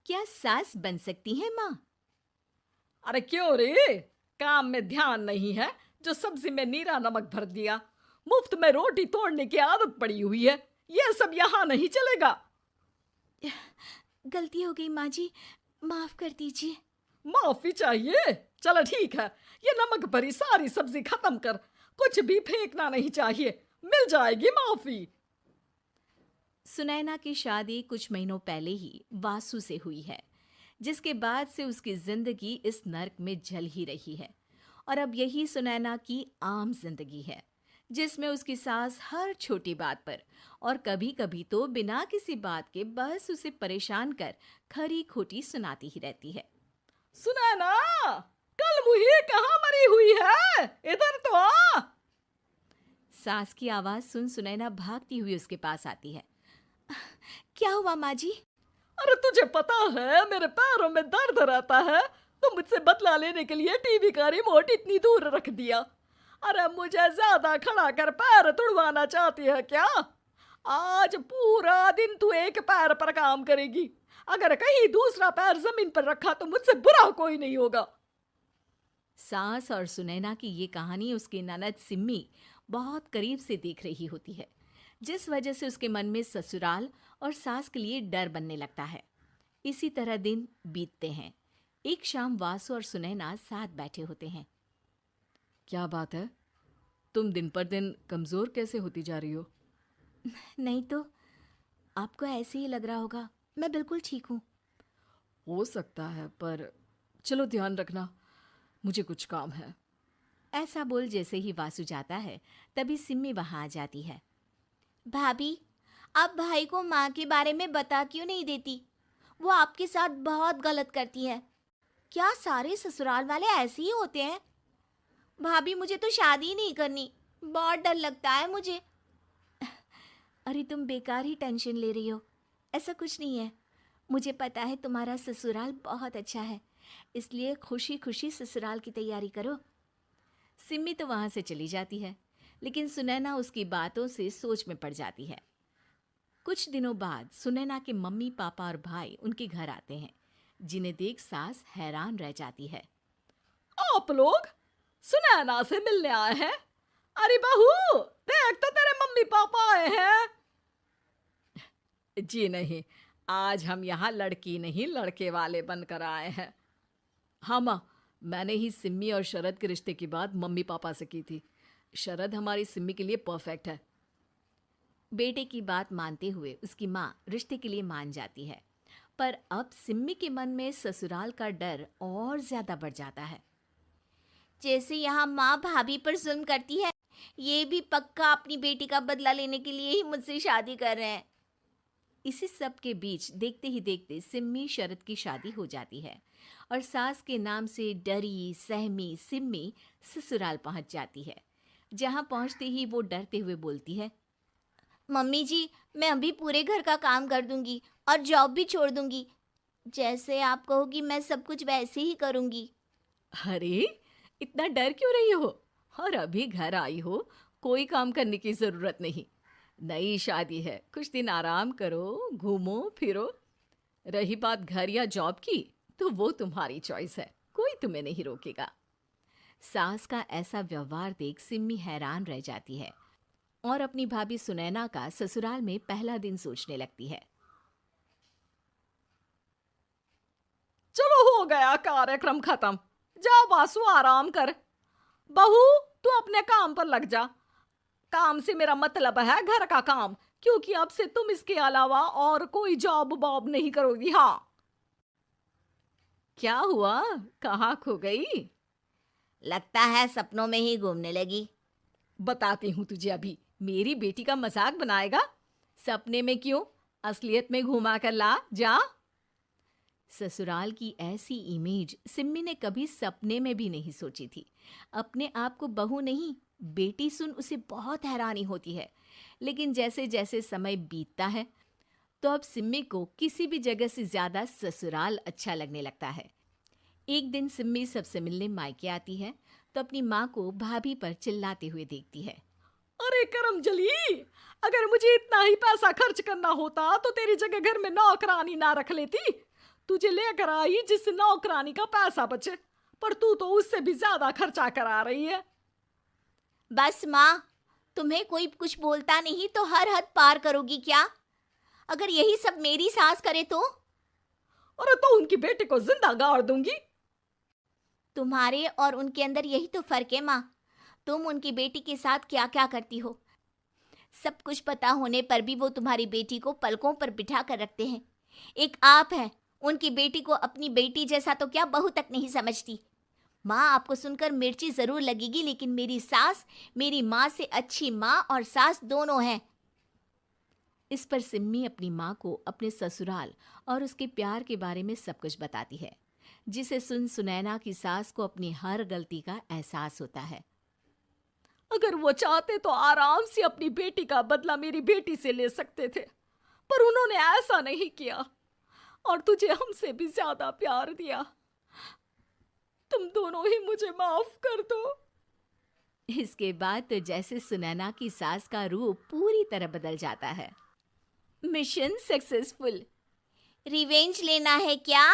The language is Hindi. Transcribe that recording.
क्या सास बन सकती है माँ? अरे क्यों रे? काम में ध्यान नहीं है जो सब्जी में नीरा नमक भर दिया। मुफ्त में रोटी तोड़ने की आदत पड़ी हुई है। ये सब यहाँ नहीं चलेगा। गलती हो गई माँ जी, माफ कर दीजिए। माफी चाहिए? चलो ठीक है, ये नमक भरी सारी सब्जी खत्म कर। कुछ भी फेंकना नहीं चाहिए, मिल जाएगी माफी। सुनैना की शादी कुछ महीनों पहले ही वासु से हुई है, जिसके बाद से उसकी जिंदगी इस नर्क में जल ही रही है। और अब यही सुनैना की आम जिंदगी है, जिसमें उसकी सास हर छोटी बात पर और कभी कभी तो बिना किसी बात के बस उसे परेशान कर खरी खोटी सुनाती ही रहती है। सुनैना, कल मुही कहाँ मरी हुई है? इधर तो आ। सास की आवाज सुन सुनैना भागती हुई उसके पास आती है। क्या हुआ माँ जी? अरे तुझे पता है मेरे पैरों में दर्द रहता है, तो मुझसे बदला लेने के लिए टीवी का रिमोट इतनी दूर रख दिया। अरे मुझे ज्यादा खड़ा कर पैर तुड़वाना चाहती है क्या? आज पूरा दिन तू एक पैर पर काम करेगी। अगर कहीं दूसरा पैर जमीन पर रखा तो मुझसे बुरा कोई नहीं होगा। सास और सुनैना की ये कहानी उसकी ननद सिम्मी बहुत करीब से देख रही होती है, जिस वजह से उसके मन में ससुराल और सास के लिए डर बनने लगता है। इसी तरह दिन बीतते हैं। एक शाम वासु और सुनैना साथ बैठे होते हैं। क्या बात है? तुम दिन पर दिन कमजोर कैसे होती जा रही हो? नहीं तो, आपको ऐसे ही लग रहा होगा, मैं बिल्कुल ठीक हूँ। हो सकता है, पर चलो ध्यान रखना, मुझे कुछ काम है। ऐसा बोल जैसे ही वासु जाता है, तभी सिम्मी वहां आ जाती है। भाभी, आप भाई को माँ के बारे में बता क्यों नहीं देती? वो आपके साथ बहुत गलत करती है। क्या सारे ससुराल वाले ऐसे ही होते हैं? भाभी, मुझे तो शादी नहीं करनी, बहुत डर लगता है मुझे। अरे तुम बेकार ही टेंशन ले रही हो, ऐसा कुछ नहीं है। मुझे पता है तुम्हारा ससुराल बहुत अच्छा है, इसलिए खुशी खुशी ससुराल की तैयारी करो। सिम्मी तो वहां से चली जाती है, लेकिन सुनैना उसकी बातों से सोच में पड़ जाती है। कुछ दिनों बाद सुनैना के मम्मी पापा और भाई उनके घर आते हैं, जिन्हें देख सास हैरान रह जाती है। आप लोग सुनैना से मिलने आए हैं? अरे बहू, देख तो तेरे मम्मी पापा आए हैं। जी नहीं, आज हम यहाँ लड़की नहीं लड़के वाले बनकर आए हैं। हाँ माँ, मैंने ही सिम्मी और शरद के रिश्ते की बात मम्मी पापा से की थी। शरद हमारी सिम्मी के लिए परफेक्ट है। बेटे की बात मानते हुए उसकी माँ रिश्ते के लिए मान जाती है, पर अब सिम्मी के मन में ससुराल का डर और ज्यादा बढ़ जाता है। जैसे यहाँ माँ भाभी पर जुल्म करती है, ये भी पक्का अपनी बेटी का बदला लेने के लिए ही मुझसे शादी कर रहे हैं। इसी सब के बीच देखते ही देखते सिम्मी शरद की शादी हो जाती है और सास के नाम से डरी सहमी सिम्मी ससुराल पहुंच जाती है। जहां पहुंचते ही वो डरते हुए बोलती है, मम्मी जी, मैं अभी पूरे घर का काम कर दूंगी और जॉब भी छोड़ दूंगी। जैसे आप कहोगी मैं सब कुछ वैसे ही करूंगी। अरे, इतना डर क्यों रही हो? और अभी घर आई हो, कोई काम करने की जरूरत नहीं। नई शादी है, कुछ दिन आराम करो, घूमो फिरो। रही बात घर या जॉब की, तो वो तुम्हारी चॉइस है, कोई तुम्हें नहीं रोकेगा। सास का ऐसा व्यवहार देख सिम्मी हैरान रह जाती है और अपनी भाभी सुनैना का ससुराल में पहला दिन सोचने लगती है। चलो हो गया कार्यक्रम खत्म। जा वासु, आराम कर। बहू, तू अपने काम पर लग जा। काम से मेरा मतलब है घर का काम, क्योंकि अब से तुम इसके अलावा और कोई जॉब बॉब नहीं करोगी। हाँ। क्या हुआ? कहाँ खो गई? लगता है सपनों में ही घूमने लगी। बताती हूँ तुझे अभी। मेरी बेटी का मजाक बनाएगा? सपने में क्यों, असलियत में घुमा कर ला। जा। ससुराल की ऐसी इमेज सिम्मी ने कभी सपने में भी नहीं सोची थी। अपने आप को बहू नहीं, बेटी सुन उसे बहुत हैरानी होती है। लेकिन जैसे जैसे समय बीतता है, तो अब सिम्मी को किसी भी जगह से ज्यादा ससुराल अच्छा लगने लगता है। एक दिन सिम्मी सबसे मिलने मायके आती है, तो अपनी माँ को भाभी पर चिल्लाते हुए देखती है। अरे करमजली, अगर मुझे इतना ही पैसा खर्च करना होता तो तेरी जगह घर में नौकरानी ना रख लेती। तुझे लेकर आई जिससे नौकरानी का पैसा बचे, पर तू तो उससे भी ज्यादा खर्चा करा रही है। बस माँ, तुम्हें कोई कुछ बोलता नहीं तो हर हद पार करोगी क्या? अगर यही सब मेरी सास करे तो? अरे तो उनकी बेटी को जिंदा गाड़ दूंगी। तुम्हारे और उनके अंदर यही तो फर्क है माँ। तुम उनकी बेटी के साथ क्या क्या करती हो, सब कुछ पता होने पर भी वो तुम्हारी बेटी को पलकों पर बिठा कर रखते हैं। एक आप हैं, उनकी बेटी को अपनी बेटी जैसा तो क्या बहू तक नहीं समझती। माँ, आपको सुनकर मिर्ची जरूर लगेगी, लेकिन मेरी सास मेरी माँ से अच्छी माँ और सास दोनों हैं। इस पर सिम्मी अपनी माँ को अपने ससुराल और उसके प्यार के बारे में सब कुछ बताती है, जिसे सुन सुनैना की सास को अपनी हर गलती का एहसास होता है। अगर वो चाहते तो आराम से अपनी बेटी का बदला मेरी बेटी से ले सकते थे, पर उन्होंने ऐसा नहीं किया और तुझे हमसे भी ज्यादा प्यार दिया। तुम दोनों ही मुझे माफ कर दो। इसके बाद तो जैसे सुनैना की सास का रूप पूरी तरह बदल जाता है। Mission successful. रिवेंज लेना है क्या?